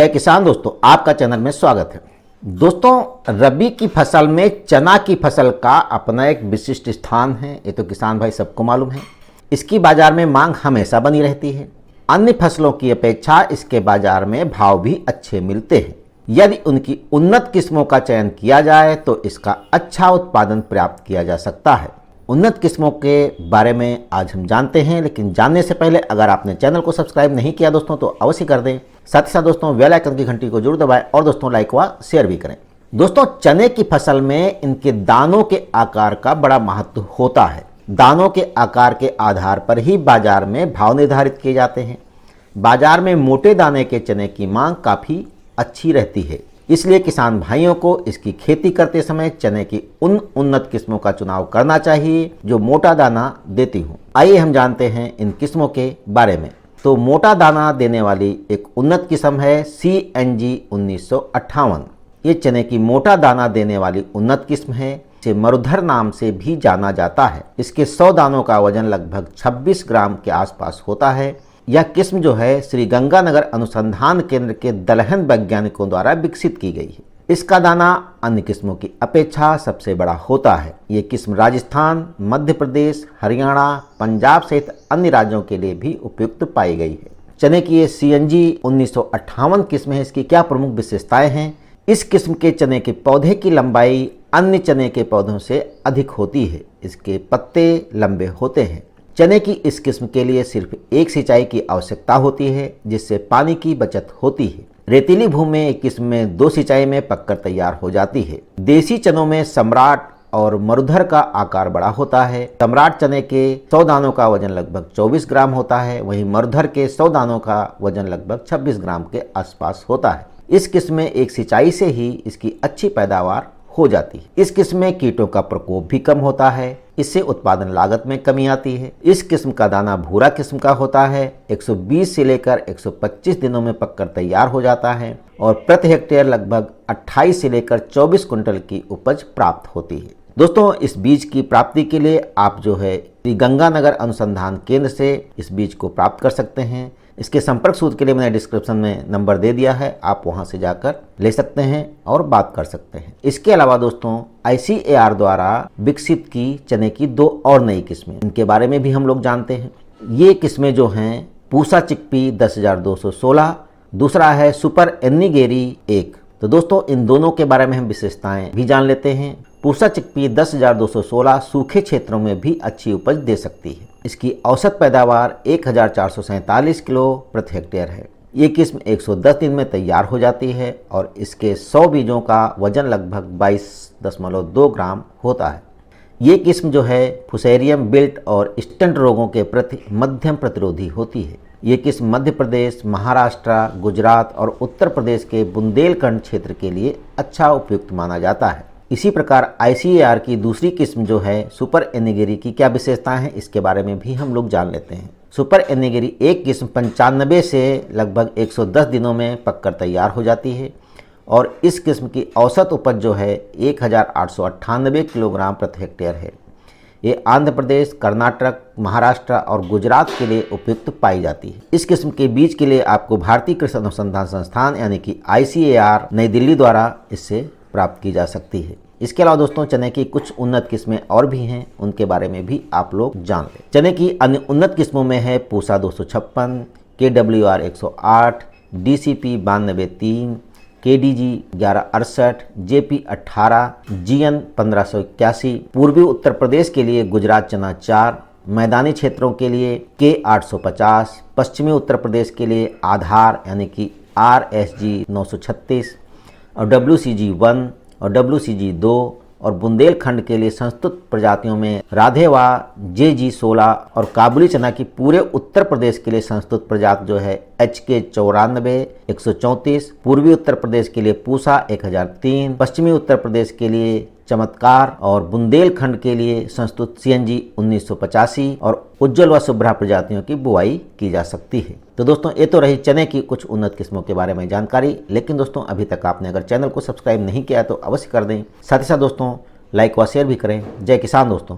जय किसान दोस्तों, आपका चैनल में स्वागत है। दोस्तों, रबी की फसल में चना की फसल का अपना एक विशिष्ट स्थान है, ये तो किसान भाई सबको मालूम है। इसकी बाजार में मांग हमेशा बनी रहती है। अन्य फसलों की अपेक्षा इसके बाजार में भाव भी अच्छे मिलते हैं। यदि उनकी उन्नत किस्मों का चयन किया जाए तो इसका अच्छा उत्पादन प्राप्त किया जा सकता है। उन्नत किस्मों के बारे में आज हम जानते हैं, लेकिन जानने से पहले अगर आपने चैनल को सब्सक्राइब नहीं किया दोस्तों तो अवश्य कर दें। साथ ही साथ दोस्तों बेल आइकन की घंटी को जरूर दबाएं और दोस्तों लाइक व शेयर भी करें। दोस्तों, चने की फसल में इनके दानों के आकार का बड़ा महत्व होता है। दानों के आकार के आधार पर ही बाजार में भाव निर्धारित किए जाते हैं। बाजार में मोटे दाने के चने की मांग काफ़ी अच्छी रहती है, इसलिए किसान भाइयों को इसकी खेती करते समय चने की उन उन्नत किस्मों का चुनाव करना चाहिए जो मोटा दाना देती हों। आइए हम जानते हैं इन किस्मों के बारे में। तो मोटा दाना देने वाली एक उन्नत किस्म है CNG 1958। ये चने की मोटा दाना देने वाली उन्नत किस्म है। इसे मरुधर नाम से भी जाना जाता है। इसके 100 दानों का वजन लगभग 26 ग्राम के आसपास होता है। यह किस्म जो है श्री गंगानगर अनुसंधान केंद्र के दलहन वैज्ञानिकों द्वारा विकसित की गई है। इसका दाना अन्य किस्मों की अपेक्षा सबसे बड़ा होता है। ये किस्म राजस्थान, मध्य प्रदेश, हरियाणा, पंजाब सहित अन्य राज्यों के लिए भी उपयुक्त पाई गई है। चने की ये CNG 1958 किस्म है। इसकी क्या प्रमुख विशेषताएं हैं? इस किस्म के चने के पौधे की लंबाई अन्य चने के पौधों से अधिक होती है। इसके पत्ते लंबे होते हैं। चने की इस किस्म के लिए सिर्फ एक सिंचाई की आवश्यकता होती है, जिससे पानी की बचत होती है। रेतीली भूमि में एक किस्म में 2 सिंचाई में पककर तैयार हो जाती है। देसी चनों में सम्राट और मरुधर का आकार बड़ा होता है। सम्राट चने के 100 दानों का वजन लगभग 24 ग्राम होता है, वहीं मरुधर के 100 दानों का वजन लगभग 26 ग्राम के आसपास होता है। इस किस्म में एक सिंचाई से ही इसकी अच्छी पैदावार हो जाती है। इस किस्म में कीटों का प्रकोप भी कम होता है। इससे उत्पादन लागत में कमी आती है। इस किस्म का दाना भूरा किस्म का होता है। 120 से लेकर 125 दिनों में पककर तैयार हो जाता है और प्रति हेक्टेयर लगभग 28 से लेकर 24 क्विंटल की उपज प्राप्त होती है। दोस्तों, इस बीज की प्राप्ति के लिए आप जो है श्री गंगानगर अनुसंधान केंद्र से इस बीज को प्राप्त कर सकते हैं। इसके संपर्क सूत्र के लिए मैंने डिस्क्रिप्शन में नंबर दे दिया है, आप वहां से जाकर ले सकते हैं और बात कर सकते हैं। इसके अलावा दोस्तों ICAR द्वारा विकसित की चने की 2 और नई किस्में, इनके बारे में भी हम लोग जानते हैं। ये किस्में जो हैं पूसा चिकपी 10,216, दूसरा है सुपर एन्नीगेरी 1। तो दोस्तों इन दोनों के बारे में हम विशेषताएं भी जान लेते हैं। पूसा चिकपी 10,216 सूखे क्षेत्रों में भी अच्छी उपज दे सकती है। इसकी औसत पैदावार 1,447 किलो प्रति हेक्टेयर है। ये किस्म 110 दिन में तैयार हो जाती है और इसके 100 बीजों का वजन लगभग 22.2 ग्राम होता है। ये किस्म जो है फुसेरियम बिल्ट और स्टंट रोगों के प्रति मध्यम प्रतिरोधी होती है। ये किस्म मध्य प्रदेश, महाराष्ट्र, गुजरात और उत्तर प्रदेश के बुंदेलखंड क्षेत्र के लिए अच्छा उपयुक्त माना जाता है। इसी प्रकार ICAR की दूसरी किस्म जो है सुपर एन्नीगेरी की क्या विशेषताएं हैं, इसके बारे में भी हम लोग जान लेते हैं। सुपर एन्नीगेरी एक किस्म 95 से लगभग 110 दिनों में पककर तैयार हो जाती है और इस किस्म की औसत उपज जो है 1,898 किलोग्राम प्रति हेक्टेयर है। ये आंध्र प्रदेश, कर्नाटक, महाराष्ट्र और गुजरात के लिए उपयुक्त पाई जाती है। इस किस्म के बीज के लिए आपको भारतीय कृषि अनुसंधान संस्थान यानी कि ICAR नई दिल्ली द्वारा इससे प्राप्त की जा सकती है। इसके अलावा दोस्तों चने की कुछ उन्नत किस्में और भी हैं, उनके बारे में भी आप लोग जान लें। चने की अन्य उन्नत किस्मों में है Pusa 256, KWR 108, DCP 92-3, KDG 1168, JP 18, GN 1581, पूर्वी उत्तर प्रदेश के लिए गुजरात चना 4, मैदानी क्षेत्रों के लिए K 850, पश्चिमी उत्तर प्रदेश के लिए आधार यानी कि RSG 936 और WCG 1 और WCG 2 और बुंदेलखंड के लिए संस्तुत प्रजातियों में राधेवा JG 16 और काबुली चना की पूरे उत्तर प्रदेश के लिए संस्तुत प्रजाति जो है HK 94 134, पूर्वी उत्तर प्रदेश के लिए पूसा 1003, पश्चिमी उत्तर प्रदेश के लिए चमत्कार और बुंदेलखंड के लिए संस्तुत CNG 1985 और उज्जवल व शुभ्रा प्रजातियों की बुआई की जा सकती है। तो दोस्तों ये तो रही चने की कुछ उन्नत किस्मों के बारे में जानकारी, लेकिन दोस्तों अभी तक आपने अगर चैनल को सब्सक्राइब नहीं किया तो अवश्य कर दें। साथ ही साथ दोस्तों लाइक व शेयर भी करें। जय किसान दोस्तों।